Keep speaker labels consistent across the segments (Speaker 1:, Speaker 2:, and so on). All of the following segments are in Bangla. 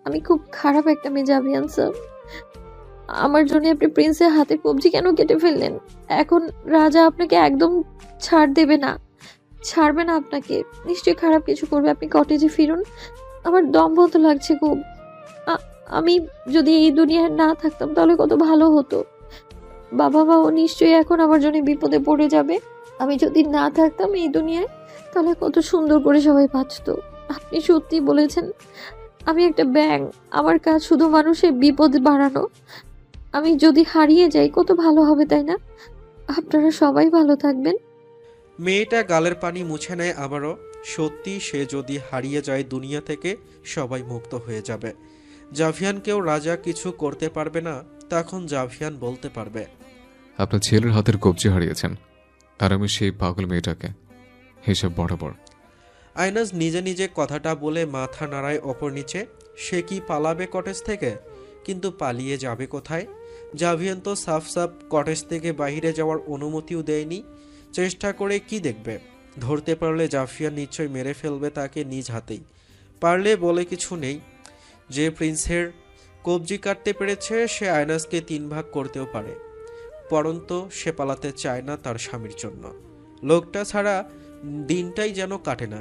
Speaker 1: আমি খুব খারাপ একটা মেয়ে জাভিয়ান স্যার। আমার জন্য আপনি প্রিন্সের হাতের কবজি কেন কেটে ফেললেন? এখন রাজা আপনাকে একদম ছাড় দেবে না, ছাড়বে না আপনাকে। নিশ্চয়ই খারাপ কিছু করবে। আপনি কটেজে ফিরুন। আমার দম বন্ধ লাগছে খুব। আমি যদি এই দুনিয়ায় না থাকতাম তাহলে কত ভালো হতো। বাবা মাও নিশ্চয়ই এখন আমার জন্য বিপদে পড়ে যাবে। আমি যদি না থাকতাম এই দুনিয়ায় তাহলে কত সুন্দর করে সবাই বাঁচতো। আপনি সত্যি বলেছেন, আমি একটা ব্যাঙ। আমার কাজ শুধু মানুষের বিপদ বাড়ানো। আমি যদি হারিয়ে যাই কত ভালো হবে, তাই না? আপনারা সবাই ভালো থাকবেন।
Speaker 2: মেয়েটা গালের পানি মুছে নেয় আবারও। সত্যি সে যদি হারিয়ে যায় দুনিয়া থেকে সবাই মুক্ত হয়ে যাবে। জাভিয়ানকেও রাজা কিছু করতে পারবে না। তখন জাভিয়ান বলতে পারবে,
Speaker 3: আপনার ছেলের হাতের কবজি হারিয়েছেন, আর আমি সেই পাগল মেয়েটাকে। হিসাব বরাবর।
Speaker 2: আইনাজ নিজে নিজে কথাটা বলে মাথা নাড়ায় ওপর নিচে। সে কি পালাবে কটেজ থেকে? কিন্তু পালিয়ে যাবে কোথায়? জাভিয়ান তো সাফ সাফ কটেজ থেকে বাইরে যাওয়ার অনুমতিও দেয়নি। চেষ্টা করে কি দেখবে? ধরতে পারলে জাভিয়ান নিশ্চয় মেরে ফেলবে তাকে নিজ হাতেই। পারলে বলে কিছু নেই। যে প্রিন্সের কবজি কাটতে পেরেছে সে আইনাজকে 3 ভাগ করতেও পারে। পরন্তু সে পালাতে চায় না তার স্বামীর জন্য। লোকটা ছাড়া দিনটাই যেন কাটে না।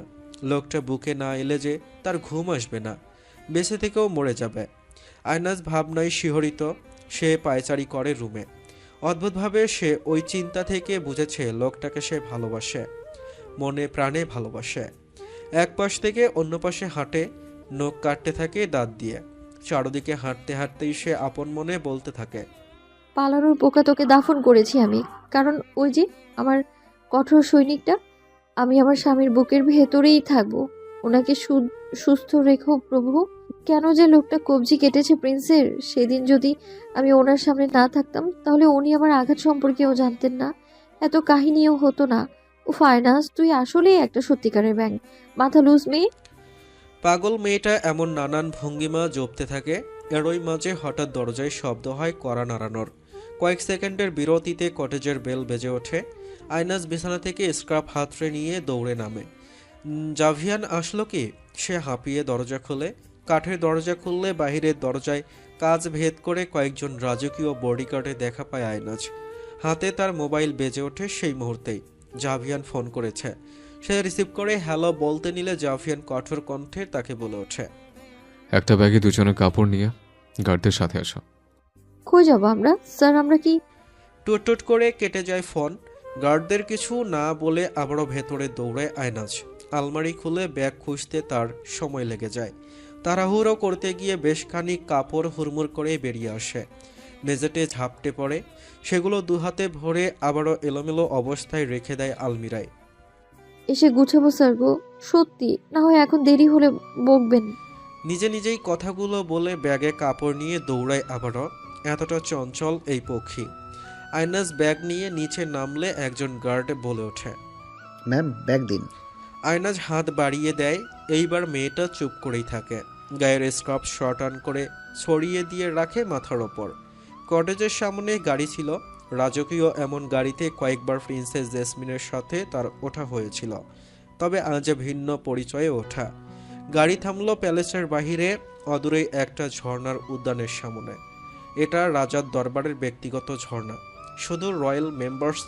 Speaker 2: লোকটা বুকে না এলে যে তার ঘুম আসবে না, বেঁচে থেকেও মরে যাবে। আয়নাজ ভাবনায় শিহরিত। সে পায়চারি করে রুমে। অদ্ভুতভাবে সে ওই চিন্তা থেকে বুঝেছে লোকটাকে সে ভালোবাসে, মনে প্রাণে ভালোবাসে। এক পাশ থেকে অন্য পাশে হাঁটে, নখ কাটতে থাকে দাঁত দিয়ে। চারদিকে হাঁটতে হাঁটতেই সে আপন মনে বলতে থাকে,
Speaker 1: পালানোর পোকা তোকে দাফন করেছি আমি। কারণ ওই যে আমার কঠোর সৈনিকটা, আমি আমার স্বামীর বুকের ভেতরেই থাকবো। ওনাকে সুস্থ রেখো প্রভু। কেন যে লোকটা কবজি কেটেছে প্রিন্সের, সেদিন যদি আমি ওনার সামনে না থাকতাম তাহলে উনি আমার আঘাত সম্পর্কেও জানতেন না, এত কাহিনীও হতো না। ও ফাইনাস, তুই আসলেই একটা সত্যিকারের ব্যাঙ, মাথা লুজ মেয়ে।
Speaker 2: পাগল মেয়েটা এমন নানান ভঙ্গিমা জপতে থাকে। এরই মাঝে হঠাৎ দরজায় শব্দ হয় কড়া নাড়ানোর। কয়েক সেকেন্ডের বিরতিতে কটেজের বেল বেজে ওঠে। আইনাজ বিছানা থেকে স্ক্রাব হাতড়ে নিয়ে দৌড়ে নামে। জাভিয়ান আসলো কি? সে হাঁপিয়ে দরজা খোলে। কাঠের দরজা খুললে বাহিরের দরজায় কাজ ভেদ করে কয়েকজন রাজকীয় বডিগার্ডে দেখা পায় আইনাজ। হাতে তার মোবাইল বেজে ওঠে সেই মুহূর্তেই। জাভিয়ান ফোন করেছে। সে রিসিভ করে হ্যালো বলতে নিলে জাভিয়ান কঠোর কণ্ঠে তাকে বলে ওঠে,
Speaker 3: একটা ব্যাগে দুজনের কাপড় নিয়ে গার্ডদের সাথে আসো।
Speaker 1: কই যাবো আমরা স্যার? আমরা কি?
Speaker 2: টুট করে কেটে যায় ফোন। গার্ডদের কিছু না বলে আবারও ভেতরে দৌড়ায় আয়নাজ। আলমারি খুলে ব্যাগ খুঁজতে তার সময় লেগে যায়। তাড়াহুড়ো করতে গিয়ে বেশ খানিক কাপড় হুড়মুড় করে বেরিয়ে আসে। মেঝেতে ঝাপটে পড়ে। সেগুলো দুহাতে ভরে আবারও এলোমেলো অবস্থায় রেখে দেয় আলমিরায়।
Speaker 1: এসে গুছাবো স্যার গো, সত্যি না হয় এখন দেরি হলে বকবেন।
Speaker 2: নিজে নিজেই কথাগুলো বলে ব্যাগে কাপড় নিয়ে দৌড়ায় আবারও। এতটা চঞ্চল এই পক্ষী। আইনাস ব্যাগ নিয়ে নিচে নামলে একজন গার্ড বলে ওঠে,
Speaker 4: ম্যাম ব্যাগ দিন।
Speaker 2: আইনাজ হাত বাড়িয়ে দেয়। এইবার মেয়েটা চুপ করেই থাকে। গায়ের স্কার্ফ শর্ট অন করে ছড়িয়ে দিয়ে রাখে মাথার ওপর। কটেজের সামনে গাড়ি ছিল। রাজকীয় এমন গাড়িতে কয়েকবার প্রিন্সেস জেসমিনের সাথে তার ওঠা হয়েছিল, তবে আজ ভিন্ন পরিচয়ে ওঠা। গাড়ি থামল প্যালেসের বাহিরে, অদূরেই একটা ঝর্ণার উদ্যানের সামনে। এটা রাজার দরবারের ব্যক্তিগত ঝর্ণা, শুধু রয়্যাল মেম্বার্স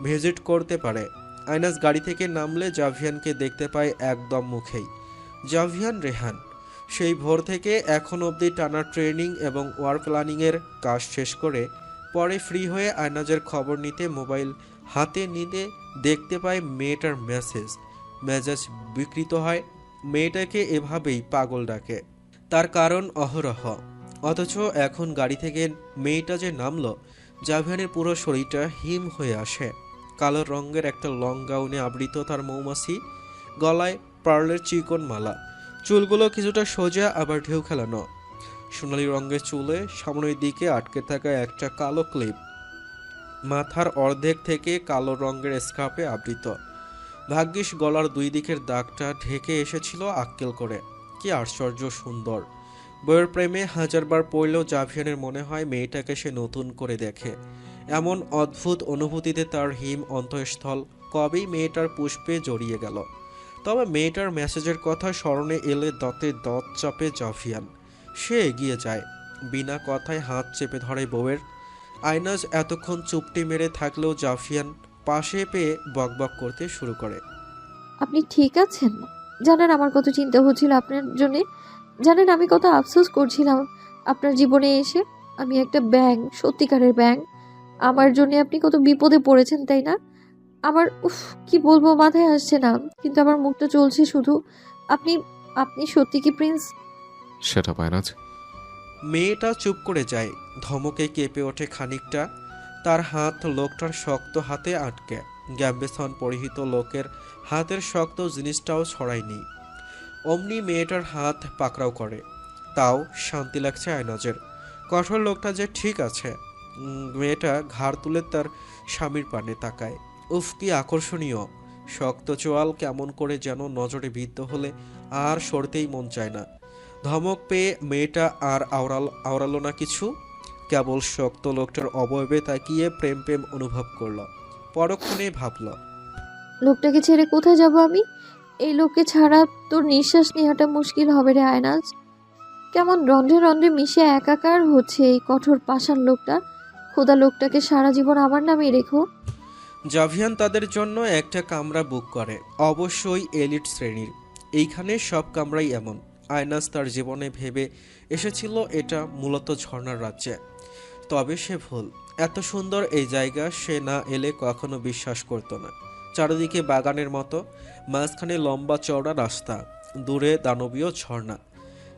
Speaker 2: ভিজিট করতে পারে। আইনাস গাড়ি থেকে নামলে জাভিয়ানকে দেখতে পায় একদম মুখেই। জাভিয়ান রেহান সেই ভোর থেকে এখন অবধি টানা ট্রেনিং এবং ওয়ার প্ল্যানিংয়ের কাজ শেষ করে পরে ফ্রি হয়ে আইনাজের খবর নিতে মোবাইল হাতে নিতে দেখতে পায় মেয়েটার মেসেজ। মেজাজ বিকৃত হয়। মেয়েটাকে এভাবেই পাগল ডাকে, তার কারণ অহরহ। অথচ এখন গাড়ি থেকে মেয়েটা যে নামলো, জাভিয়ানের পুরো শরীরটা হিম হয়ে আসে। কালো রঙের একটা লং গাউনে আবৃত তার মৌমাছি, গলায় পার্লের চিকন মালা, চুলগুলো কিছুটা সোজা আবার ঢেউ খেলানো। সোনালি রঙের চুলে সামনের দিকে আটকে থাকা একটা কালো ক্লিপ, মাথার অর্ধেক থেকে কালো রঙের স্কার্ফে আবৃত। ভাগ্যিস গলার দুই দিকের দাগটা ঢেকে এসেছিল আক্কেল করে। কি আশ্চর্য সুন্দর! বইয়ের প্রেমে হাজারবার পড়লেও জাভিয়ানের মনে হয় মেয়েটাকে সে নতুন করে দেখে। এমন অদ্ভুত অনুভূতিতে তার হিম অন্তঃস্থল কবেই মেয়েটার পুষ্পে জড়িয়ে গেল। তবে মেয়েটার মেসেজের কথা স্মরণে এলে দাঁতে দাঁত চাপে জাভিয়ান। সে এগিয়ে যায়, বিনা কথায় হাত চেপে ধরে বউয়ের। আয়নাজ এতক্ষণ চুপটি মেরে থাকলেও জাফিয়ান পাশে পেয়ে বকবক করতে শুরু করে।
Speaker 1: আপনি ঠিক আছেন? জানেন আমার কত চিন্তা হচ্ছিল আপনার জন্যে। জানেন আমি কত আফসোস করছিলাম আপনার জীবনে এসে। আমি একটা ব্যাঙ, সত্যিকারের ব্যাঙ। আমার জন্য আপনি কত বিপদে পড়েছেন, তাই না? আমার কি বলবো, মাথায় আসছে না, কিন্তু আমার মুখটা চলছে শুধু। আপনি আপনি সত্যি কি প্রিন্স?
Speaker 3: সেটা আয়নাজ।
Speaker 2: মেয়েটা চুপ করে যায়, ধমকে কেঁপে ওঠে খানিকটা। তার হাত লোকটার শক্ত হাতে আটকে। গ্যাম্বেসন পরিহিত লোকের হাতের শক্ত জিনিসটাও ছড়ায়নি। অমনি মেয়েটার হাত পাকড়াও করে। তাও শান্তি লাগছে আয়নাজের। কঠোর লোকটা যে ঠিক আছে। মেয়েটা ঘাড় তুলে তার স্বামীর পানে তাকায়। উফ, কি আকর্ষণীয়! শক্ত চোয়াল কেমন করে যেন নজরে বিদ্ধ হলে আর সরতেই মন চায় না। ধমক পেয়ে মেয়েটা আর আওড়ালো না কিছু, কেবল শক্ত লোকটার অবয়বে তাকিয়ে প্রেম প্রেম অনুভব করল। পরক্ষণে ভাবল,
Speaker 1: লোকটাকে ছেড়ে কোথায় যাব আমি? এই লোককে ছাড়া তোর নিঃশ্বাস নেওয়াটা মুশকিল হবে রে আয়নাজ। কেমন রন্ধ্রে রন্ধ্রে মিশে একাকার হচ্ছে এই কঠোর পাষাণ লোকটা। খোদা, লোকটাকে সারা জীবন আমার নামেই রেখো।
Speaker 2: জাভিয়ান তাদের জন্য একটা কামরা বুক করে, অবশ্যই এলিট শ্রেণীর। এইখানে সব কামরাই এমন। আয়নাজ তার জীবনে ভেবে এসেছিল এটা মূলত ঝর্ণার রাজ্যে। তবে সে ভুল। এত সুন্দর এই জায়গা সে না এলে কখনো বিশ্বাস করত না। চারিদিকে বাগানের মতো, মাঝখানে লম্বা চওড়া রাস্তা, দূরে দানবীয় ঝর্ণা।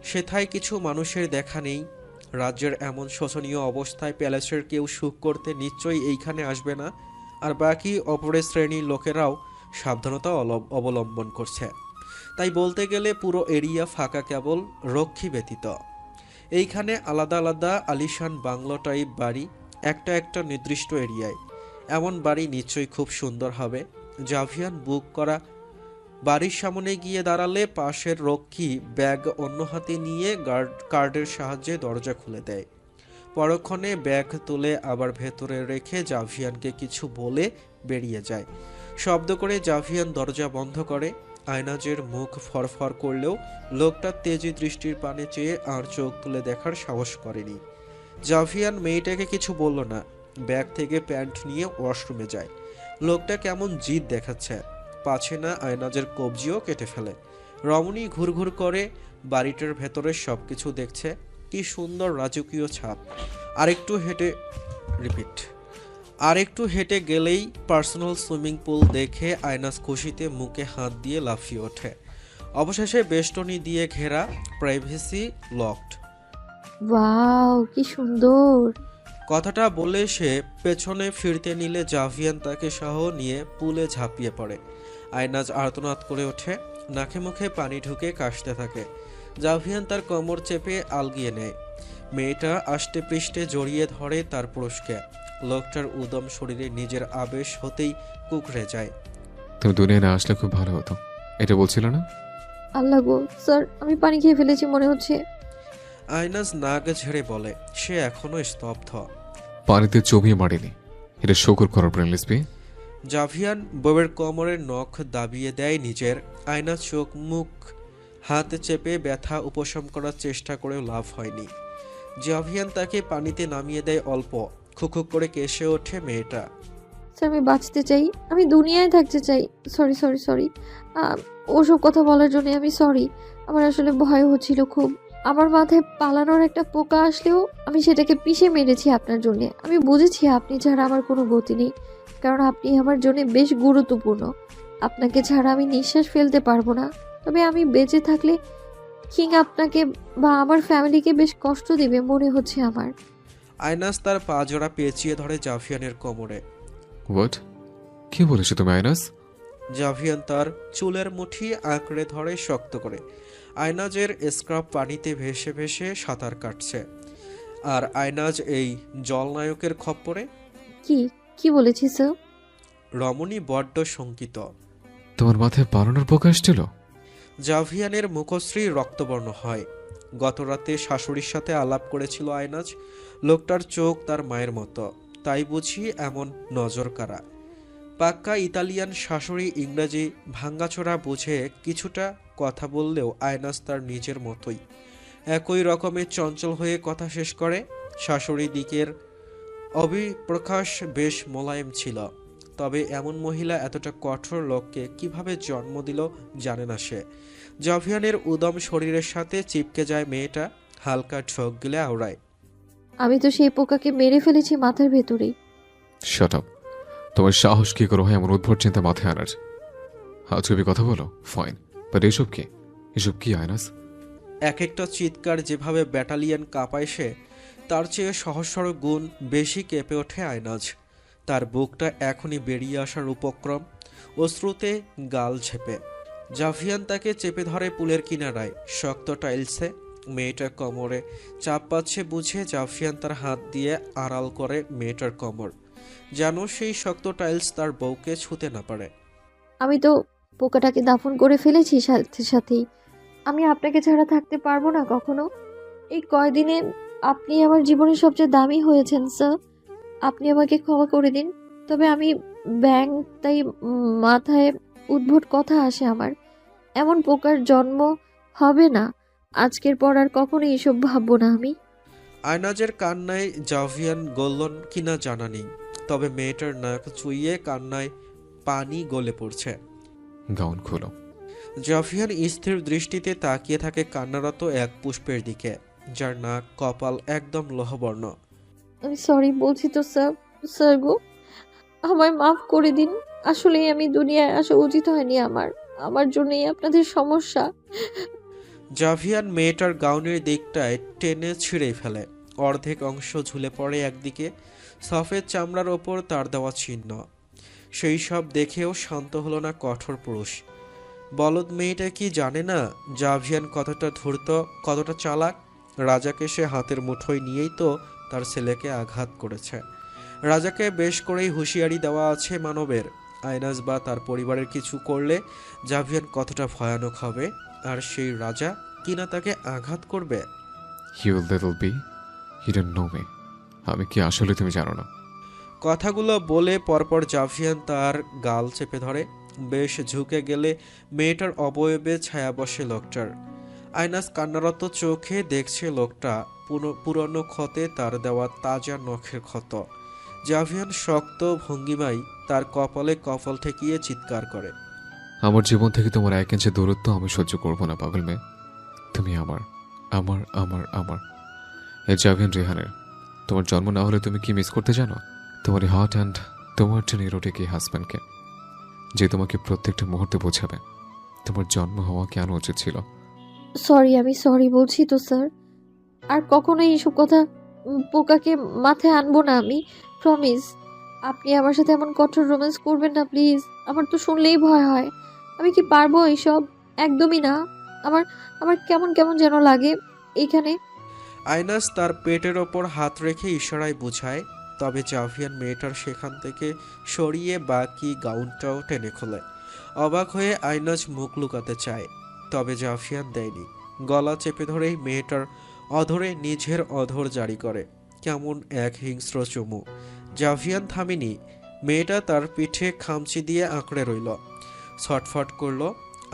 Speaker 2: সেথায় কিছু মানুষের দেখা নেই। রাজ্যের এমন শোচনীয় অবস্থায় প্যালেসের কেউ সুখ করতে নিশ্চয়ই এইখানে আসবে না। আর বাকি অপরের শ্রেণীর লোকেরাও সাবধানতা অবলম্বন করছে। তাই বলতে গেলে পুরো এরিয়া ফাঁকা, কেবল রক্ষী ব্যতীত। এইখানে আলাদা আলাদা আলিশান বাংলো টাইপ বাড়ি, একটা একটা নির্দিষ্ট এরিয়ায়। এমন বাড়ি নিশ্চয়ই খুব সুন্দর হবে। জাভিয়ান বুক করা বাড়ির সামনে গিয়ে দাঁড়ালে পাশের রক্ষী ব্যাগ অন্য হাতে নিয়ে কার্ডের সাহায্যে দরজা খুলে দেয়। পরক্ষণে ব্যাগ তুলে আবার ভেতরে রেখে জাভিয়ানকে কিছু বলে বেরিয়ে যায়। শব্দ করে জাভিয়ান দরজা বন্ধ করে। আয়নাজের মুখ ফরফর করলেও লোকটা তেজি দৃষ্টির পানে চেয়ে আর চোখ তুলে দেখার সাহস করেনি। জাভিয়ান মেয়েটাকে কিছু বলল না, ব্যাগ থেকে প্যান্ট নিয়ে ওয়াশরুমে যায়। লোকটা কেমন জিদ দেখাচ্ছে, পাছে না আয়নাজের কবজিও কেটে ফেলে। রমণী ঘুরঘুর করে বাড়িটার ভেতরে সবকিছু দেখছে। কি সুন্দর রাজকীয় ছাদ। আরেকটু হেঁটে গেলেই পার্সোনাল সুইমিং পুল দেখে আয়নাজ খুশিতে মুখে হাত দিয়ে লাফিয়ে ওঠে। অবশেষে বেষ্টনী দিয়ে ঘেরা, প্রাইভেসি লকড।
Speaker 1: ওয়াও, কি সুন্দর!
Speaker 2: কথাটা বলে সে পেছনে ফিরতে নিলে জাভিয়ান তাকে সহ নিয়ে পুলে ঝাঁপিয়ে পড়ে। আয়নাজ আর্তনাদ করে ওঠে, নাকে মুখে পানি ঢুকে কাশতে থাকে। জাভিয়ান তার কোমর চেপে আলগিয়ে নেয়। মেয়েটা আষ্টে পৃষ্ঠে জড়িয়ে ধরে তার পুরুষকে। লোকটার উদম শরীরে নিজের আবেশ হতেই কুকড়ে যায়।
Speaker 3: তুমি দুনিয়ায় না আসলে খুব ভালো হতো, এটা বলছিল না?
Speaker 1: আল্লাহ গো, স্যার আমি পানি খেয়ে ফেলেছি মনে হচ্ছে।
Speaker 2: আয়নাজ নাক ঝেড়ে বলে, সে এখনো স্তব্ধ।
Speaker 3: পানিতে চবিয়ে মারিনি, এটা শকুর করার প্রেমলিসবি।
Speaker 2: জাভিয়ান বউয়ের কোমরের নখ দাবিয়ে দেয় নিজের। আয়নাজ চোখ মুখ হাত চেপে ব্যথা উপশম করার চেষ্টা করেও লাভ হয়নি। জাভিয়ান তাকে পানিতে নামিয়ে দেয় অল্প। খুখুক করে কেসে ওঠে মেয়েটা।
Speaker 1: স্যার আমি বাঁচতে চাই, আমি দুনিয়ায় থাকতে চাই। সরি সরি সরি, ওসব কথা বলার জন্য আমি সরি। আমার আসলে ভয় হচ্ছিল খুব। আমার মাথায় পালানোর একটা পোকা আসলেও আমি সেটাকে পিষে মেরেছি আপনার জন্য। আমি বুঝেছি আপনি ছাড়া আমার কোনো গতি নেই, কারণ আপনি আমার জন্য বেশ গুরুত্বপূর্ণ। আপনাকে ছাড়া আমি নিঃশ্বাস ফেলতে পারবো না। তবে আমি বেঁচে থাকলে কিং আপনাকে বা আমার ফ্যামিলিকে বেশ কষ্ট দেবে মনে হচ্ছে আমার।
Speaker 2: আয়নাজ তার পা জোড়া পেঁচিয়ে ধরে জাভিয়ানের কোমরে।
Speaker 3: হোয়াট? কি বলেছো তুমি আয়নাজ?
Speaker 2: জাভিয়ান তার চুলের মুঠি আঁকড়ে ধরে শক্ত করে। আয়নাজের স্ক্রাব পানিতে ভেসে ভেসে সাঁতার কাটছে, আর আয়নাজ এই জলনায়কের খপ্পরে।
Speaker 1: কি কি বলেছি স্যার?
Speaker 2: রমণী বড্ড শঙ্কিত।
Speaker 3: তোমার মাথায় পালানোর পোকা আসছিল?
Speaker 2: জাভিয়ানের মুখশ্রী রক্তবর্ণ হয়। গতরাতে শাশুড়ির সাথে আলাপ করেছিল আয়নাজ। লোকটার চোখ তার মায়ের মতো, তাই বুঝি এমন নজর কাড়া। পাক্কা ইতালিয়ান শাশুড়ি, ইংরাজি ভাঙ্গাচোরা বুঝে কিছুটা কথা বললেও আয়নাজ তার নিজের মতোই। একই রকমের চঞ্চল হয়ে কথা শেষ করে। শাশুড়ি দিকের অভিপ্রকাশ বেশ মোলায়েম ছিল, তবে এমন মহিলা এতটা কঠোর লোককে কিভাবে জন্ম দিল জানে না সে। জাভিয়ানের উদম শরীরের সাথে চিপকে যায় মেয়েটা, হালকা ঠোক গিলে আওড়ায়।
Speaker 1: আমি তো সেই পোকাকে মেরে ফেলেছি মাথার ভেতরেই।
Speaker 3: Shut up. তোমার সাহস কি করে হয় এমন উদ্ভট চিন্তা মাথায় আনার? আজকে কথা বলো, ফাইন, বাট এসব কি? এসব কি আয়নাস?
Speaker 2: এক একটা চিৎকার যেভাবে ব্যাটালিয়ন কাঁপায় সে, তার চেয়ে সহস্র গুণ বেশি কেঁপে ওঠে আয়নাজ। তার বুকটা এখনই বেরিয়ে আসার উপক্রম, অশ্রুতে গাল ঝেপে। জাভিয়ান তাকে চেপে ধরে পুলের কিনারায়, শক্ত টাইলসে। মেয়েটার কোমরে চাপ পাচ্ছে বুঝে জাভিয়ান তার হাত দিয়ে আড়াল করে মেয়েটার কোমর, যেন সেই শক্ত টাইলস তার বউকে ছুঁতে না পারে।
Speaker 1: আমি তো পোকাটাকে দাফন করে ফেলেছি সাথে সাথেই। আমি আপনাকে ছাড়া থাকতে পারবো না কখনো। এই কয়দিনে আপনি আমার জীবনের সবচেয়ে দামি হয়েছেন স্যার। আপনি আমাকে ক্ষমা করে দিন। তবে আমি ব্যাং, তাই মাথায় উদ্ভট কথা আসে আমার। এমন পোকার জন্ম হবে না। আজকের পর আর কখনো এসব ভাববো না আমি।
Speaker 2: আয়নাজের কান্নায় জাভিয়ান গলন কিনা জানা নেই, তবে মেয়েটার নাক চুইয়ে কান্নায় পানি গলে পড়ছে।
Speaker 3: গাউন খোলো।
Speaker 2: জাভিয়ান স্থির দৃষ্টিতে তাকিয়ে থাকে কান্নারত এক পুষ্পের দিকে, যার নাক কপাল একদম লোহবর্ণ।
Speaker 1: আমি সরি বলছি তো স্যার। স্যার গো, আমায় মাফ করে দিন। আসলেই আমি দুনিয়ায় আসা উচিত হয়নি আমার। আমার জন্যই আপনাদের সমস্যা।
Speaker 2: জাভিয়ান মেয়েটার গাউনের দিকটায় টেনে ছিঁড়ে ফেলে। অর্ধেক অংশ ঝুলে পড়ে একদিকে, সফেদ চামড়ার ওপর তার দেওয়া চিহ্ন। সেই সব দেখেও শান্ত হলো না কঠোর পুরুষ। বলদ মেয়েটা কি জানে না জাভিয়ান কতটা ধূর্ত, কতটা চালাক? রাজাকে সে হাতের মুঠোয় নিয়েই তো তার ছেলেকে আঘাত করেছে। রাজাকে বেশ করেই হুঁশিয়ারি দেওয়া আছে মানবের। আয়নাজ বা তার পরিবারের কিছু করলে জাভিয়ান কতটা ভয়ানক হবে, আর সেই রাজা কিনা তাকে আঘাত করবে।
Speaker 3: You little B, you don't know me. আমি কি আসলে তুমি জানো না?
Speaker 2: কথাগুলো বলে পরপর জাভিয়ান তার গাল চেপে ধরে। বেশ ঝুঁকে গেলে মেয়েটার অবয়বে ছায়া বসে লোকটার। আয়নাস কান্নারত চোখে দেখছে লোকটা পুরনো ক্ষতে তার দেওয়া তাজা নখের ক্ষত। জাভিয়ান শক্ত ভঙ্গিমায় তার কপালে কপাল ঠেকিয়ে চিৎকার করে।
Speaker 3: আমার জীবন থেকে তোমার 1 ইঞ্চি দূরত্ব আমি সহ্য করবো না পাগল মেয়ে। তুমি আমার আমার আমার আমার এই জাভিয়ান রেহানের। তোমার জন্ম না হলে তুমি কি মিস করতে জানো? তোমার হট অ্যান্ড তোমার জন্য ইরোটিক এই হাজব্যান্ডকে, যে তোমাকে প্রত্যেকটা মুহূর্তে বোঝাবে তোমার জন্ম হওয়া কেন উচিত ছিল।
Speaker 1: সরি, আমি সরি বলছি তো স্যার। আর কখনোই এসব কথা পোকাকে মাথায় আনবো না আমি, প্রমিস। আপনি আমার সাথে এমন কঠোর রোম্যান্স করবেন না প্লিজ। আমার তো শুনলেই ভয় হয়। আমি কি পারবো এইসব? একদমই না। আমার আমার কেমন কেমন যেন লাগে এইখানে।
Speaker 2: আয়নাস তার পেটের ওপর হাত রেখে ইশারায় বুঝায়, তবে জাভিয়ান মেয়েটার সেখান থেকে সরিয়ে বাকি গাউনটাও টেনে খোলে। অবাক হয়ে আয়নাজ মুখ লুকাতে চায়, তবে জাভিয়ান দেয়নি। গলা চেপে ধরেই মেয়েটার অধরে নিজের অধর জারি করে কেমন এক হিংস্র চুমু। জাভিয়ান থামেনি। মেয়েটা তার পিঠে খামচি দিয়ে আঁকড়ে রইল, ছটফট করল।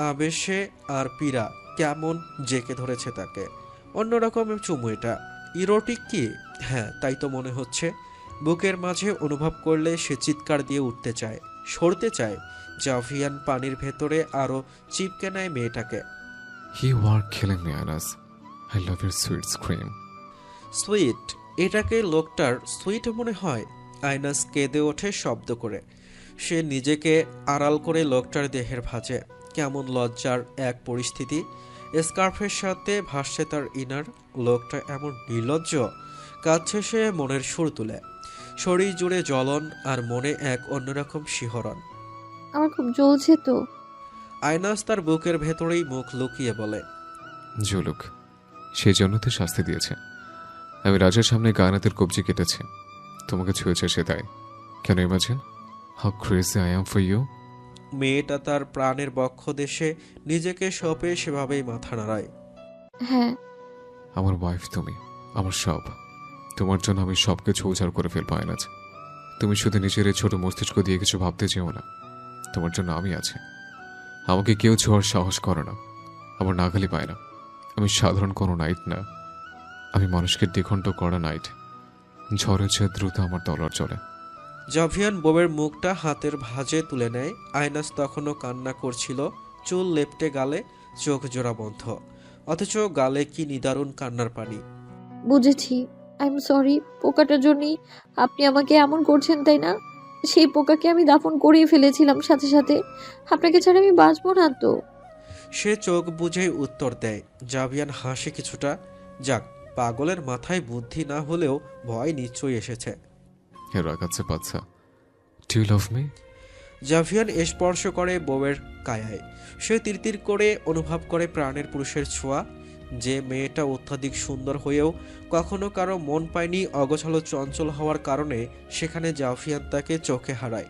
Speaker 2: আবেশে আর পীড়া কেমন জেকে ধরেছে তাকে। অন্যরকম চুমু এটা। ইরোটিক কি? হ্যাঁ, তাই তো মনে হচ্ছে। বুকের মাঝে অনুভব করলে সে চিৎকার দিয়ে উঠতে চায়, সরতে চায়। জাভিয়ান পানির ভেতরে আরো চিপকে নেয় মেয়েটাকে।
Speaker 3: ইউ আর কিলিং মি আয়নাস। I love your sweet scream.
Speaker 2: Sweet? এটাকে লোকটার সুইট মনে হয়? আয়নাস কেঁদে ওঠে শব্দ করে। সে নিজেকে আড়াল করে লোকটার দেহের ভাঁজে। কেমন লজ্জার এক পরিস্থিতি। স্কার্ফের সাথে ভাসছে তার ইনার। লোকটা এমন নির্লজ্জ। কাছে সে মনের সুর তুলে। শরীর জুড়ে জ্বলন আর মনে এক অন্যরকম শিহরণ।
Speaker 1: আমার খুব জ্বলছে তো।
Speaker 2: আয়নাস তার বুকের ভেতরেই মুখ লুকিয়ে বলে,
Speaker 3: জুলুক, সেই জন্য তো শাস্তি দিয়েছে। আমি রাজার সামনে গায়নাতের কবজি কেটেছি, তোমাকে ছুঁয়েছে সে তাই। Can imagine how crazy I am for you.
Speaker 2: মেয়েটা তার প্রাণের বক্ষ দেশে নিজেকে সঁপে সেভাবেই মাথা নাড়ায়।
Speaker 1: হ্যাঁ,
Speaker 3: আমার ওয়াইফ তুমি, আমার সব। তোমার জন্য আমি সবকিছু উজাড় করে ফেলবো আয়নাজ। তুমি শুধু নিজের এই ছোট মস্তিষ্ক দিয়ে কিছু ভাবতে চেও না। তোমার জন্য আমি আছি। আমাকে কেউ ছোঁয়ার সাহস করে না, আমার নাগালি পায় না। আমি সাধারণ কোনো নাইট না, আমি মানুষকে দ্বিখণ্ড করা নাইট। ঝড়ের চেয়ে দ্রুত আমার তলোয়ার চলে।
Speaker 2: জাভিয়ান বউয়ের মুখটা হাতের ভাঁজে তুলে নেয়। আয়নাজ তখনও কান্না করছিল, চুল লেপ্টে গালে, চোখ জোড়া বন্ধ, অথচ গালে কি নিদারুণ কান্নার পানি।
Speaker 1: বুঝেছি, আই এম সরি। পোকাটার জন্যই আপনি আমাকে এমন করছেন, তাই না? সেই পোকাকে আমি দাফন করিয়ে ফেলেছিলাম সাথে সাথে। আপনাকে ছাড়া আমি বাঁচবো না তো।
Speaker 2: সে চোখ বুঝেই উত্তর দেয়। জাভিয়ান হাসে কিছুটা। যাক, পাগলের মাথায় বুদ্ধি না হলেও ভয় নিশ্চয়ই এসেছে।
Speaker 3: হে রাগাচ্ছে বাচ্চা, ডু ইউ লাভ মি?
Speaker 2: জাভিয়ান স্পর্শ করে বউয়ের কায়ায়। সে তিরতির করে অনুভব করে প্রাণের পুরুষের ছোঁয়া। যে মেয়েটা অত্যাধিক সুন্দর হয়েও কখনো কারো মন পায়নি, অগোছালো চঞ্চল হওয়ার কারণে সেখানে জাভিয়ান তাকে চোখে হারায়।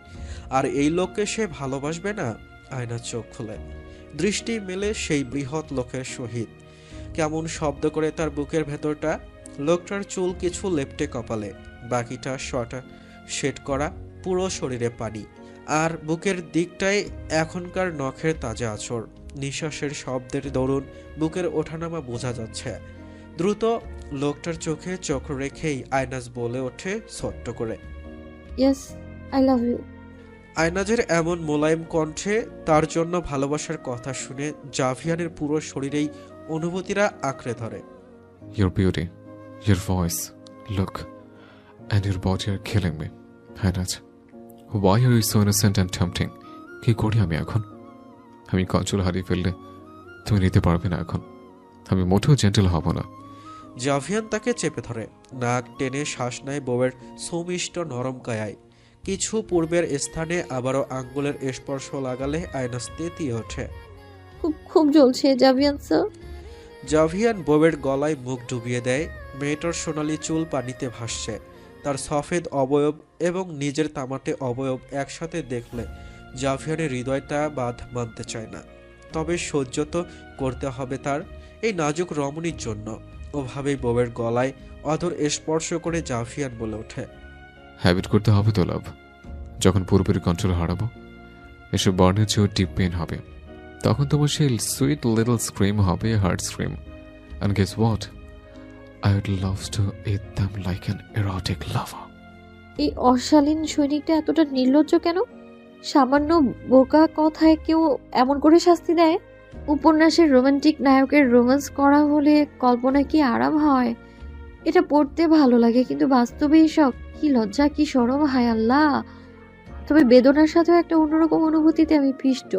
Speaker 2: আর এই লোককে সে ভালোবাসবে না? আয়না চোখ খোলে, দৃষ্টি মেলে সেই বৃহৎ লোকের সহিত। কেমন শব্দ করে তার বুকের ভেতরটা। লোকটার চুল কিছু লেপ্টে কপালে, বাকিটা শর্ট শেড করা, পুরো শরীরে পানি। আর বুকের দিকটায় এখনকার নখের তাজা আঁচড়। নিঃশ্বাসের শব্দের দরুন বুকের ওঠানামা বোঝা যাচ্ছে। দ্রুত লোকটার চোখে চোখ রেখেই আয়নাজ বলে ওঠে ছোট্ট করে,
Speaker 1: ইয়েস, আই লাভ ইউ।
Speaker 2: আয়নাজের এমন মোলায়েম কণ্ঠে, তার জন্য ভালোবাসার কথা শুনে জাভিয়ানের পুরো শরীরেই অনুভূতিরা আঁকড়ে ধরে।
Speaker 3: Your beauty, your voice, look, and your body are killing me. Hainaz, why are you so innocent and tempting? কি করি আমি এখন? আমি কন্ট্রোল হারিয়ে ফেললে তুমি নিতে পারবে না এখন। আমি মোটেও জেন্টেল হব না।
Speaker 2: জাভিয়ান তাকে চেপে ধরে, নাক টেনে শ্বাস নেয় বউয়ের সুমিষ্ট নরম কায়ায়। কিছু পূর্বের স্থানে আবারও আঙ্গুলের স্পর্শ লাগালে আয়নাজ তেতিয়ে ওঠে।
Speaker 1: খুব খুব জ্বলছে জাভিয়ান স্যার।
Speaker 2: জাভিয়ান বউয়ের গলায় মুখ ডুবিয়ে দেয়। মেয়েটার সোনালি চুল পানিতে ভাসছে। তার সফেদ অবয়ব এবং নিজের তামাটে অবয়ব একসাথে দেখলে জাভিয়ানের হৃদয়টা বাঁধ মানতে চায় না। তবে সহ্য তো করতে হবে তার, এই নাজুক রমণীর জন্য। ওভাবেই বউয়ের গলায় অধর স্পর্শ করে জাভিয়ান বলে ওঠে,
Speaker 3: হ্যাবিট করতে হবে তো লাভ। যখন পুরোপুরি কন্ট্রোল হারাবো, এসব বর্ণের চেয়েও ডিপ পেন হবে। তখন তোমার সেই সুইট লিটল স্ক্রিম হবে, hurt scream. And guess what, I would love to eat them like an erotic lover.
Speaker 1: এই অশালীন সৈনিকটা এতটা নির্লজ্জ কেন? সামান্য বোকা কথায় কেউ এমন করে শাস্তি দেয়? উপন্যাসের রোমান্টিক নায়কের রোম্যান্স করা হলে কল্পনা কি আরাম হয়? এটা পড়তে ভালো লাগে, কিন্তু বাস্তবে এসব কি লজ্জা, কি শরম, হায় আল্লাহ। তবে বেদনার সাথেও একটা অন্যরকম অনুভূতিতে আমি পিষ্ট।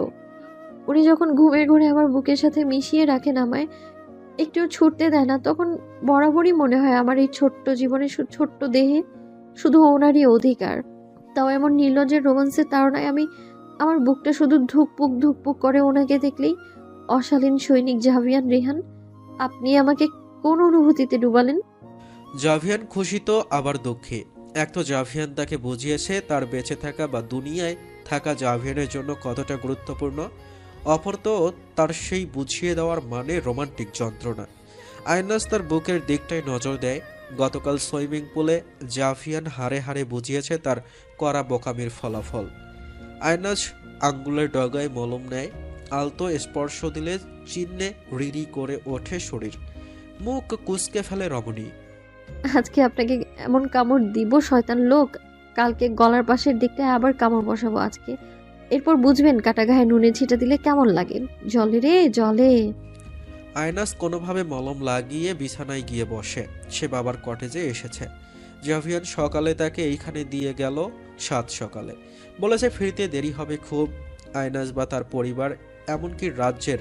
Speaker 1: উনি যখন ঘুমের ঘরে আমার বুকের সাথে মিশিয়ে রাখেন, আমায় একটু ছুটতে দেয় না, তখন বরাবরই মনে হয় আমার এই ছোট্ট জীবনে, ছোট্ট দেহে শুধু ওনারই অধিকার। তাও এমন নির্লজ্জের রোমান্সের তাড়নায় আমার বুকটা শুধু ধুকপুক ধুকপুক করে ওনাকে দেখলেই। অশালীন সৈনিক জাভিয়ান রেহান, আপনি আমাকে কোন অনুভূতিতে ডুবালেন?
Speaker 2: জাভিয়ান খুশি তো আবার দুঃখী। এক তো জাভিয়ান তাকে বুঝিয়েছে তার বেঁচে থাকা বা দুনিয়ায় থাকা জাভিয়ানের জন্য কতটা গুরুত্বপূর্ণ। অপর তো তার সেই বুঝিয়ে দেওয়ার মানে রোমান্টিক যন্ত্রণা। আয়নাজ তার বুকের দিকটায় নজর দেয়। গতকাল সুইমিং পুলে জাভিয়ান হাড়ে হাড়ে বুঝিয়েছে তার করা বোকামির ফলাফল। আয়নাজ আঙ্গুলের ডগায় মলম নেয়। আলতো স্পর্শ দিলে চিহ্নে রিরি করে ওঠে শরীর। মুখ কুঁচকে ফেলে রমণী।
Speaker 1: আজকে আপনাকে এমন কামড় দিব শয়তান লোক, কালকে গলার পাশের দিকটায় আবার কামড় বসাবো আজকে। এরপর বুঝবেন কাটা গায়ে নুনে ছিটা দিলে কেমন লাগে। জলে রে জলে।
Speaker 2: আয়নাজ কোনোভাবে মলম লাগিয়ে বিছানায় গিয়ে বসে। সে বাবার কটেজে এসেছে। জাভিয়ান সকালে তাকে এইখানে দিয়ে গেল, সাত সকালে। বলেছে ফিরতে দেরি হবে খুব। আয়নাজ বা তার পরিবার, এমনকি রাজ্যের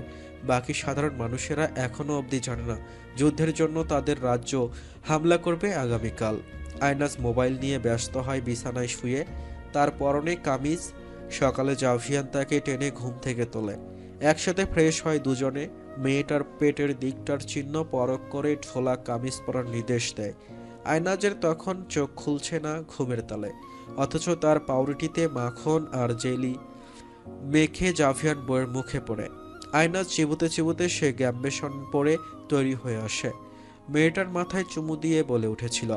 Speaker 2: বাকি সাধারণ মানুষেরা এখনও অবধি জানে না যুদ্ধের জন্য তাদের রাজ্য হামলা করবে আগামীকাল। আয়নাজ মোবাইল নিয়ে ব্যস্ত হয় বিছানায় শুয়ে। তার পরনে কামিজ। সকালে জাভিয়ান তাকে টেনে ঘুম থেকে তোলে। একসাথে ফ্রেশ হয় দুজনে। মেয়েটার পেটের দিকটার চিহ্ন পরখ করে ঢোলা কামিজ পরার নির্দেশ দেয়। আয়নাজের তখন চোখ খুলছে না ঘুমের তালে, অথচ তার পাউরুটিতে মাখন আর জেলি মেখে জাভিয়ান বইয়ের মুখে পড়ে। আয়নাজ চিবুতে চিবুতে সে গ্যাম্বেশন পরে তৈরি হয়ে আসে। মেয়েটার মাথায় চুমু দিয়ে বলে উঠেছিল,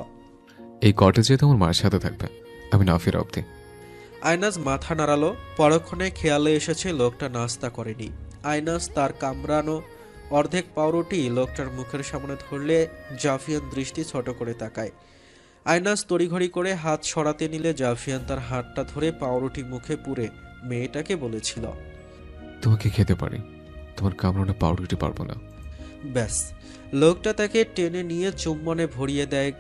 Speaker 3: এই কটেজে তোমার মায়ের সাথে থাকবে, আমি না ফিরে অব্দি।
Speaker 2: আয়নাজ মাথা নাড়ালো। পরক্ষণে খেয়ালে এসেছে লোকটা নাস্তা করেনি। আয়নাজ তার কামড়ানো অর্ধেক পাউরুটি লোকটার মুখের সামনে ধরলে জাফিয়ান দৃষ্টি ছোট করে তাকায়। আয়নাজ তড়িঘড়ি করে হাত সরাতে নিলে জাফিয়ান তার হাতটা ধরে পাউরুটি মুখে পুরে মেয়েটাকে বলেছিল,
Speaker 3: তোমাকে খেতে পারি, তোমার কামড়ানো পাউরুটি পারবো না।
Speaker 2: ব্যাস, লোকটা তাকে টেনে নিয়ে চুম্বনে ভরিয়ে দেয়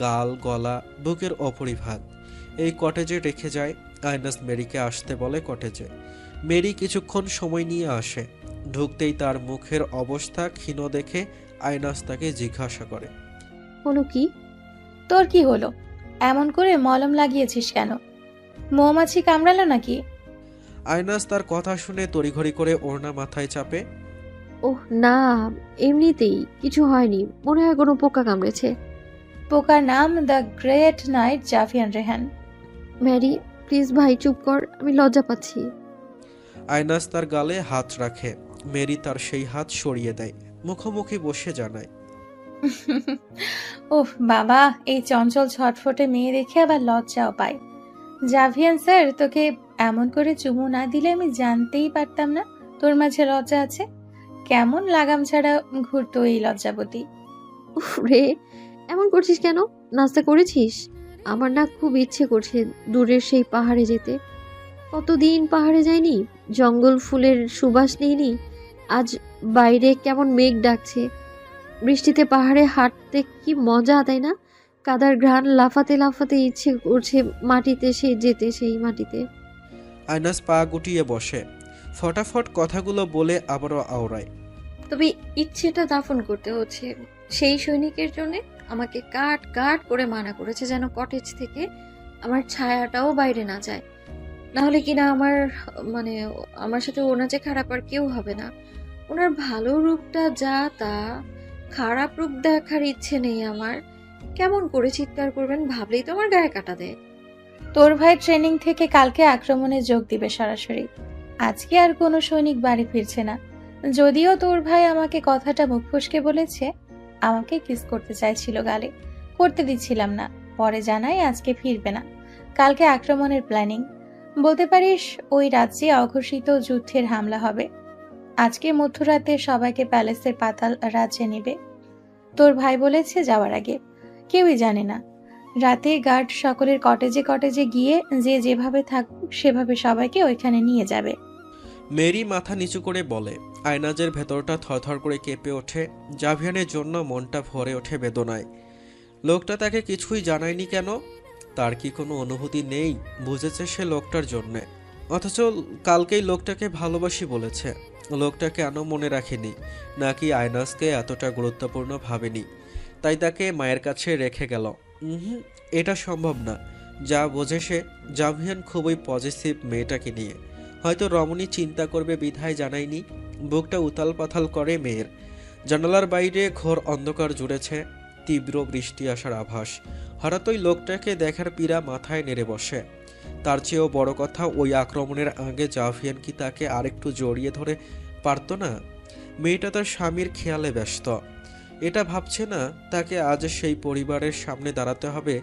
Speaker 2: গাল, গলা, বুকের অপরিভাগ। এই কটেজে রেখে যায়। আয়নাজ মেরিকে আসতে বলে কটেজে। মেরি কিছুক্ষণ সময় নিয়ে আসে। ঢুকতেই তার মুখের অবস্থা ক্ষীণ দেখে আয়নাজ তাকে জিজ্ঞাসা করে,
Speaker 1: হলো কি?
Speaker 5: তোর কি হলো? এমন করে মলম লাগিয়েছিস কেন? মৌমাছি কামড়ালো নাকি?
Speaker 2: আয়নাজ তার কথা শুনে তড়িঘড়ি করে ওড়না মাথায় চাপে।
Speaker 1: ওহ না, এমনিতেই কিছু হয়নি, মনে হয় কোনো পোকা কামড়েছে।
Speaker 5: পোকার নাম the great knight Jafiyan Rehan.
Speaker 1: Mary please ভাই চুপ কর, আমি লজ্জা পাচ্ছি।
Speaker 2: আয়নাজ তার গালে হাত রাখে। মেরি তার সেই হাত সরিয়ে দেয়, মুখোমুখি বসে জানায়,
Speaker 5: ওহ বাবা, এই চঞ্চল ছটফটে মেয়ে দেখে আবার লজ্জাও পায়। জাভিয়ান স্যার, তোকে এমন করে চুমু না দিলে আমি জানতেই পারতাম না তোর মাঝে লজ্জা আছে। কেমন লাগাম ছাড়া ঘুরতো এই লজ্জাবতী।
Speaker 1: উফ রে, এমন করছিস কেন? নাস্তা করেছিস? আমার না খুব ইচ্ছে করছে দূরের সেই পাহাড়ে যেতে। কতদিন পাহাড়ে যাইনি, জঙ্গল ফুলের সুবাস নেইনি। আজ বাইরে কেমন মেঘ ডাকছে, বৃষ্টিতে পাহাড়ে হাঁটতে কি মজা, তাই না? কাদার ঘ্রাণ লাফাতে লাফাতে ইচ্ছে করছে মাটিতে যেতে, সেই মাটিতে।
Speaker 2: আয়নাজ পা গুটিয়ে বসে, ফটাফট কথাগুলো বলে আবারও আওড়ায়।
Speaker 1: তবে ইচ্ছেটা দাফন করতে হচ্ছে সেই সৈনিকের জন্য। আমাকে কাট কাট করে মানা করেছে যেন কটেজ থেকে আমার ছায়াটাও বাইরে না যায়, না হলে কিনা আমার সাথে ওনার যে খারাপ আর কেউ হবে না। ওনার ভালো রূপটা যা তা, খারাপ রূপ দেখার ইচ্ছে নেই আমার। কেমন করে চিৎকার করবেন ভাবলেই তো আমার গায়ে কাটা দেয়।
Speaker 5: তোর ভাই ট্রেনিং থেকে কালকে আক্রমণে যোগ দিবে সরাসরি। আজকে আর কোনো সৈনিক বাড়ি ফিরছে না। যদিও তোর ভাই আমাকে কথাটা মুখ ফসকে বলেছে, আমাকে কিস করতে চাইছিল গালে, করতে দিচ্ছিলাম না। পরে জানাই আজকে ফিরবে না, কালকে আক্রমণের প্ল্যানিং। বলতে পারিস ওই রাজ্যে অঘোষিত যুদ্ধের হামলা হবে। আজকে মধ্যরাতে সবাইকে প্যালেসের পাতাল রাজ্যে নিবে। তোর ভাই বলেছে যাওয়ার আগে, কেউই জানে না। রাতে গার্ড সকলের কটেজে কটেজে গিয়ে যে যেভাবে থাকুক সেভাবে সবাইকে ওইখানে নিয়ে যাবে।
Speaker 2: মেরি মাথা নিচু করে বলে। আয়নাজের ভেতরটা থরথর করে কেঁপে ওঠে। জাভিয়ানের জন্য মনটা ভরে ওঠে বেদনায়। লোকটা তাকে কিছুই জানায়নি কেন? তার কি কোনো অনুভূতি নেই? বুঝেছে সে লোকটার জন্যে, অথচ কালকেই লোকটাকে ভালোবাসি বলেছে। লোকটা কেন মনে রাখেনি? নাকি আয়নাজকে এতটা গুরুত্বপূর্ণ ভাবেনি, তাই তাকে মায়ের কাছে রেখে গেল? এটা সম্ভব না। যা বোঝে সে, জাভিয়ান খুবই পজিটিভ মেয়েটাকে নিয়ে। হয়তো রমণী চিন্তা করবে বিধায় জানায়নি। বুকটা উতাল পাতাল করে মেয়ের। জানালার বাইরে ঘোর অন্ধকার জুড়েছে, তীব্র বৃষ্টি আসার আভাস। হঠাৎই লোকটাকে দেখার পীড়া মাথায় নেড়ে বসে। তার চেয়েও বড় কথা, ওই আক্রমণের আগে জাভিয়ান কি তাকে আরেকটু জড়িয়ে ধরে পারত না? মেয়েটা তার স্বামীর খেয়ালে ব্যস্ত। এটা ভাবছে না তাকে আজ সেই পরিবারের সামনে দাঁড়াতে হবে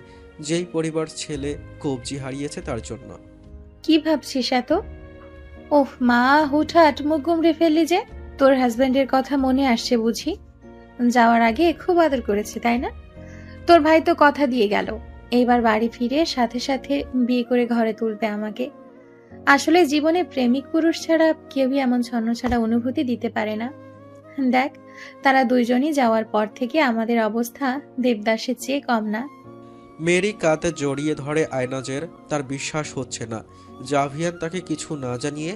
Speaker 2: যেই পরিবার ছেলে কবজি হারিয়েছে তার জন্য।
Speaker 5: কি ভাবছিস এত? ওহ মা, হুটহাট মুখ গুমড়ে ফেললি যে। তোর হাজবেন্ডের কথা মনে আসছে বুঝি? যাওয়ার আগে খুব আদর করেছে তাই না? তোর ভাই তো কথা দিয়ে গেল, এইবার বাড়ি ফিরে সাথে সাথে বিয়ে করে ঘরে তুলবে আমাকে। আসলে জীবনে প্রেমিক পুরুষ ছাড়া কেউই এমন ছন্নছাড়া অনুভূতি দিতে পারে না। দেখ, তারা দুইজনই যাওয়ার পর থেকে আমাদের অবস্থা দেবদাসের চেয়ে কম না।
Speaker 2: মেরি কাঁধে জড়িয়ে ধরে আয়নাজের। তার বিশ্বাস হচ্ছে না জাভিয়ান তাকে কিছু না জানিয়ে,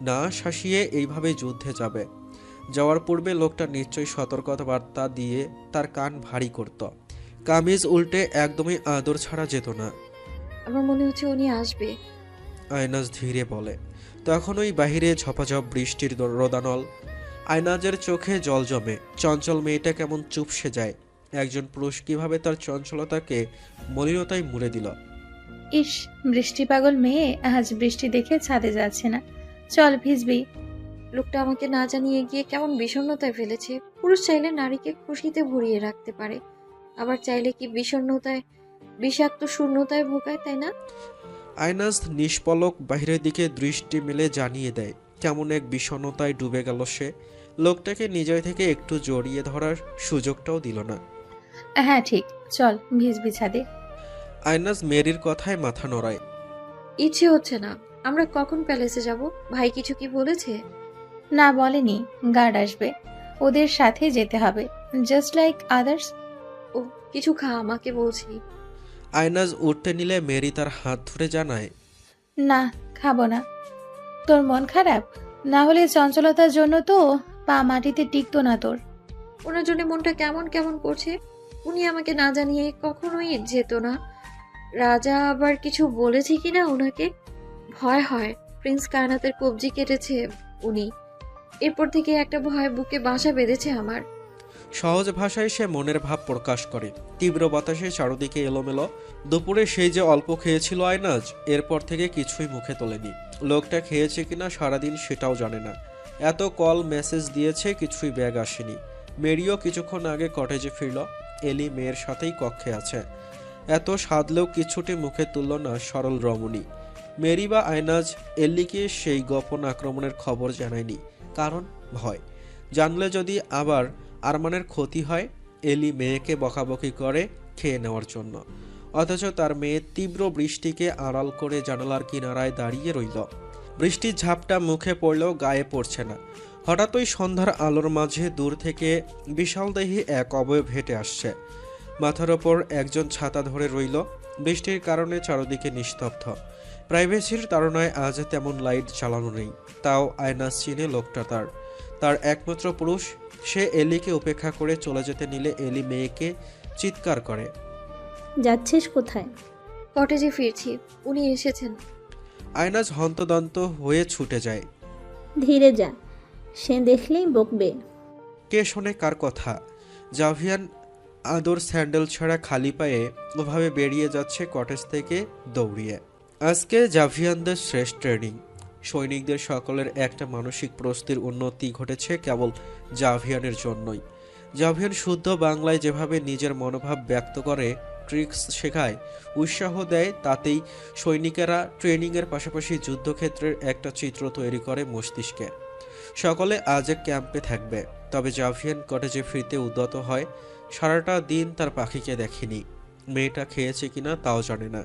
Speaker 2: না শাসিয়ে এইভাবে যুদ্ধে যাবে। যাওয়ার পূর্বে লোকটা নিশ্চয়ই সতর্কবার্তা দিয়ে তার কান ভারী করত। কামিজ উল্টে একদমই আদর ছাড়া যেত না।
Speaker 1: আমার মনে হচ্ছে উনি আসবে।
Speaker 2: আয়নাজ ধীরে বলে। তখন ওই বাহিরে ঝপাঝপ বৃষ্টির রোদানল। আয়নাজের চোখে জল জমে। চঞ্চল মেয়েটা কেমন চুপসে যায়। একজন পুরুষ কিভাবে তার চঞ্চলতাকে মলিনতায় মুড়ে দিল।
Speaker 5: ইস, বৃষ্টি পাগল মেয়ে আজ বৃষ্টি দেখে ছাদে যাচ্ছে না। চল ভিজবি।
Speaker 1: লোকটা আমাকে না জানিয়ে গিয়ে কেমন বিষণ্ণতায় ফেলেছে। পুরুষ চাইলে নারীকে খুশিতে ভরিয়ে রাখতে পারে, আবার চাইলে কি বিষণ্ণতায়, বিষাক্ত শূন্যতায় ভোগায়, তাই না?
Speaker 2: আয়নাজ নিষ্পলক বাহিরের দিকে দৃষ্টি মেলে জানিয়ে দেয় কেমন এক বিষণ্ণতায় ডুবে গেল সে। লোকটাকে নিজের থেকে একটু জড়িয়ে ধরার সুযোগটাও দিল না।
Speaker 5: হ্যাঁ ঠিক, চল ভিজবি ছাদে।
Speaker 2: আয়নাজ মেরির কথায় মাথা নড়ায়।
Speaker 1: ইচ্ছে হচ্ছে না। আমরা কখন প্যালেসে যাব? ভাই কিছু কি বলেছে?
Speaker 5: না বলেনি, গার্ড আসবে, ওদের সাথে যেতে হবে, জাস্ট লাইক আদার্স।
Speaker 1: ও কিছু খা, আমাকে বলছি।
Speaker 2: আয়নাজ উঠতে নিলে মেরি তার হাত ধরে জানায়,
Speaker 5: না খাবো না। তোর মন খারাপ? না হলে চঞ্চলতার জন্য তো পা মাটিতে টিকতো না তোর।
Speaker 1: ওনার জন্য মনটা কেমন কেমন করছে। উনি আমাকে না জানিয়ে কখনোই যেত না। রাজা আবার কিছু বলেছে কিনা ওনাকে? ভয় হয়। প্রিন্স কায়নাতের কবজি কেটেছে উনি। এরপর থেকে একটা ভয় বুকে বাসা বেঁধেছে আমার।
Speaker 2: সহজ ভাষায় সে মনের ভাব প্রকাশ করে। তীব্র বাতাসে চারদিকে এলোমেলো। দুপুরে সেই যে অল্প খেয়েছিল আয়নাজ, এরপর থেকে কিছুই মুখে তোলেনি। লোকটা খেয়েছে কিনা সারাদিন সেটাও জানে না। এত কল মেসেজ দিয়েছে, কিছুই ব্যাগ আসেনি। মেরিও কিছুক্ষণ আগে কটেজে ফিরল। এলি মেয়ের সাথেই কক্ষে আছে। এত সাধলেও কিছুটি মুখে তুলল না সরল রমণী। মেরি বা আয়নাজ এল্লিকে সেই গোপন আক্রমণের খবর জানায়নি, কারণ ভয়। জানলে যদি আবার আরমানের ক্ষতি হয়। এলি মেয়েকে বকাবকি করে খেয়ে নেওয়ার জন্য, অথচ তার মেয়ে তীব্র বৃষ্টিকে আড়াল করে জানালার কিনারায় দাঁড়িয়ে রইল। বৃষ্টির ঝাপটা মুখে পড়লেও গায়ে পড়ছে না। হঠাৎই সন্ধ্যার আলোর মাঝে দূর থেকে বিশালদেহী এক অবয়ব হেঁটে আসছে। মাথার ওপর একজন ছাতা ধরে রইল। বৃষ্টির কারণে চারদিকে নিস্তব্ধ। প্রাইভেসির তাড়নায় আজ তেমন লাইট চালানো নেই। তাও আয়নাজ চিনে লোকটা তার একমাত্র পুরুষ। সে এলিকে উপেক্ষা করে চলে যেতে নিলে এলি মেয়েকে চিৎকার করে,
Speaker 6: যাচ্ছিস কোথায়?
Speaker 1: কটেজে ফিরছি, উনি এসেছেন।
Speaker 2: আয়নাজ হন্তদন্ত হয়ে ছুটে যায়।
Speaker 6: ধীরে যা, সে দেখলেই বকবে।
Speaker 2: কে শোনে কার কথা? জাভিয়ান আদর স্যান্ডেল ছাড়া খালি পায়ে ওভাবে বেরিয়ে যাচ্ছে কটেজ থেকে দৌড়িয়ে। আজকে জাভিয়ানদের শ্রেষ্ঠ ট্রেনিং। সৈনিকদের সকলের একটা মানসিক প্রস্তুতির উন্নতি ঘটেছে কেবল জাভিয়ানের জন্যই। জাভিয়ান শুদ্ধ বাংলায় যেভাবে নিজের মনোভাব ব্যক্ত করে, ট্রিক্স শেখায়, উৎসাহ দেয়, তাতেই সৈনিকেরা ট্রেনিংয়ের পাশাপাশি যুদ্ধক্ষেত্রের একটা চিত্র তৈরি করে মস্তিষ্কে। সকলে আজ ক্যাম্পে থাকবে, তবে জাভিয়ান কটেজে ফিরতে উদ্যত হয়। সারাটা দিন তার পাখিকে দেখেনি। মেয়েটা খেয়েছে কিনা তাও জানে না।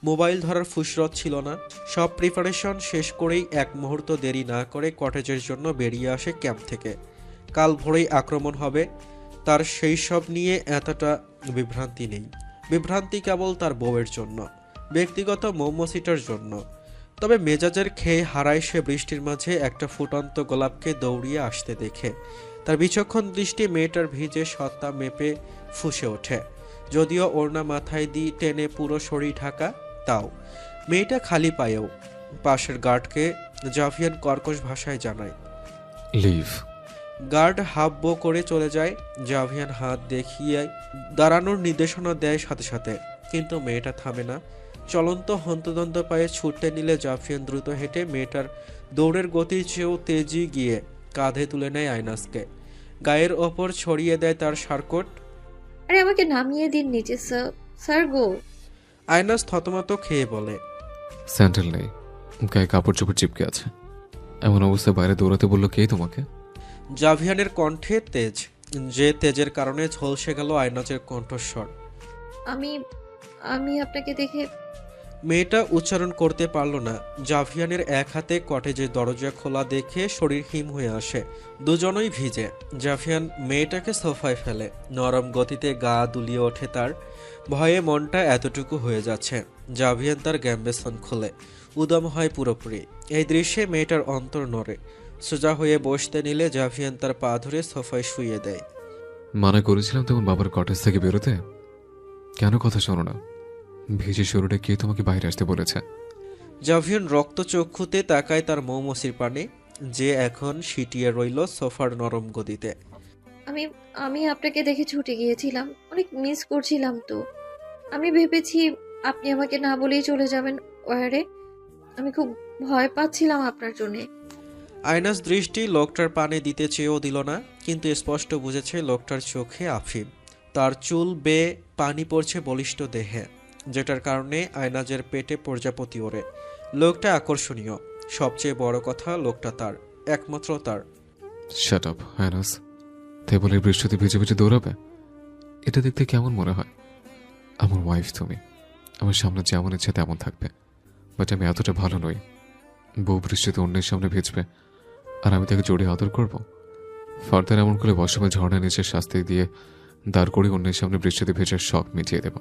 Speaker 2: মোবাইল ধরার ফুসরত ছিল না। সব প্রিপারেশন শেষ করেই এক মুহূর্ত দেরি না করে কটেজের জন্য বেরিয়ে আসে ক্যাম্প থেকে। কাল ভোরেই আক্রমণ হবে। তার সেই সব নিয়ে এতটা বিভ্রান্তি নেই। বিভ্রান্তি কেবল তার বউয়ের জন্য, ব্যক্তিগত মৌমাছিটার জন্য। তবে মেজাজের খেয়ে হারায় সে বৃষ্টির মাঝে একটা ফুটন্ত গোলাপকে দৌড়িয়ে আসতে দেখে। তার বিচক্ষণ দৃষ্টি মেয়েটার ভিজে সত্তা মেপে ফুঁসে ওঠে। যদিও ওড়না মাথায় দিয়ে টেনে পুরো শরীর ঢাকা, তাও মেয়েটা খালি পায়েও। পাশের গার্ডকে জাভিয়ান কর্কশ ভাষায় জানায়,
Speaker 3: লিভ।
Speaker 2: গার্ড হাফ বো করে চলে যায়। জাভিয়ান হাত দেখিয়ে দাঁড়ানোর নির্দেশনা দেয় সাথে সাথে, কিন্তু মেয়েটা থামে না। চলন্ত হন্তদন্ত পায়ে ছুটতে নিলে জাভিয়ান দ্রুত হেঁটে মেয়েটার দৌড়ের গতির চেয়েও তেজি গিয়ে কাঁধে তুলে নেয় আয়নাজকে। গায়ের ওপর ছড়িয়ে দেয় তার শারকোট।
Speaker 1: আরে আমাকে নামিয়ে দিন নিচে স্যার। স্যার গো।
Speaker 2: আয়নাজ থতমত খেয়ে বলে,
Speaker 3: স্যান্ডেল নেই, গায়ে কাপড় চোপড় চিপকে আছে। এমন অবস্থায় বাইরে দৌড়াতে বললো কে তোমাকে?
Speaker 2: জাভিয়ানের কণ্ঠে তেজ, যে তেজের কারণে ঝলসে গেল আয়নাজের কণ্ঠস্বর।
Speaker 1: আমি আমি আপনাকে দেখে।
Speaker 2: মেয়েটা উচ্চারণ করতে পারল না। জাভিয়ানের এক হাতে কটেজের দরজা খোলা দেখে শরীর হিম হয়ে আসে। দুজনই ভিজে। জাভিয়ান মেয়েটাকে সোফায় ফেলে। নরম গতিতে গা দুলিয়ে ওঠে তার। ভয়ে মনটা এতটুকু হয়ে যাচ্ছে। জাভিয়ান তার গ্যাম্বেসন খুলে উদম হয় পুরোপুরি। এই দৃশ্যে মেয়েটার অন্তর নড়ে। সোজা হয়ে বসতে নিলে জাভিয়ান তার পা ধরে সোফায় শুইয়ে দেয়।
Speaker 3: মানা করেছিলাম তোমার বাবার কটেজ থেকে বেরোতে, কেন কথা শোনো না? ভিজে শরীরে কে তোমাকে বাইরে আসতে বলেছে?
Speaker 2: জাভিয়ান রক্তচক্ষুতে তাকায় তার মৌমাছির পানে, যে এখন সিটিয়ে রইল সোফার নরম গদিতে।
Speaker 1: আমি আমি আপনাকে দেখে ছুটে গিয়েছিলাম। অনেক মিস করছিলাম তো। আমি ভেবেছি আপনি আমাকে না বলেই চলে যাবেন ওয়ারে। আমি খুব ভয় পাচ্ছিলাম আপনার জন্যে।
Speaker 2: আয়নাজ দৃষ্টি লোকটার পানে দিতে চেয়েও দিল না, কিন্তু স্পষ্ট বুঝেছে লোকটার চোখে আফিম। তার চুল বেয়ে পানি পড়ছে বলিষ্ঠ দেহে, যেটার কারণে আয়নাজের পেটে প্রজাপতি ওড়ে। লোকটা আকর্ষণীয়। সবচেয়ে বড় কথা, লোকটা তার, একমাত্র তার।
Speaker 3: শাট আপ হ্যানাস, তাই বলে বৃষ্টিতে ভিজে ভিজে দৌড়াবে? এটা দেখতে কেমন মনে হয়? আমার ওয়াইফ তুমি, আমার সামনে যেমন ইচ্ছে তেমন থাকবে, বাট আমি এতটা ভালো নই। বউ বৃষ্টিতে অন্যের সামনে ভিজবে আর আমি তাকে জড়িয়ে আদর করব? ফার্দার এমন করে বসবে ঝর্ণা নিচে শাস্তি দিয়ে দাঁড় করে অন্যের সামনে বৃষ্টিতে ভেজার শখ মিটিয়ে দেব।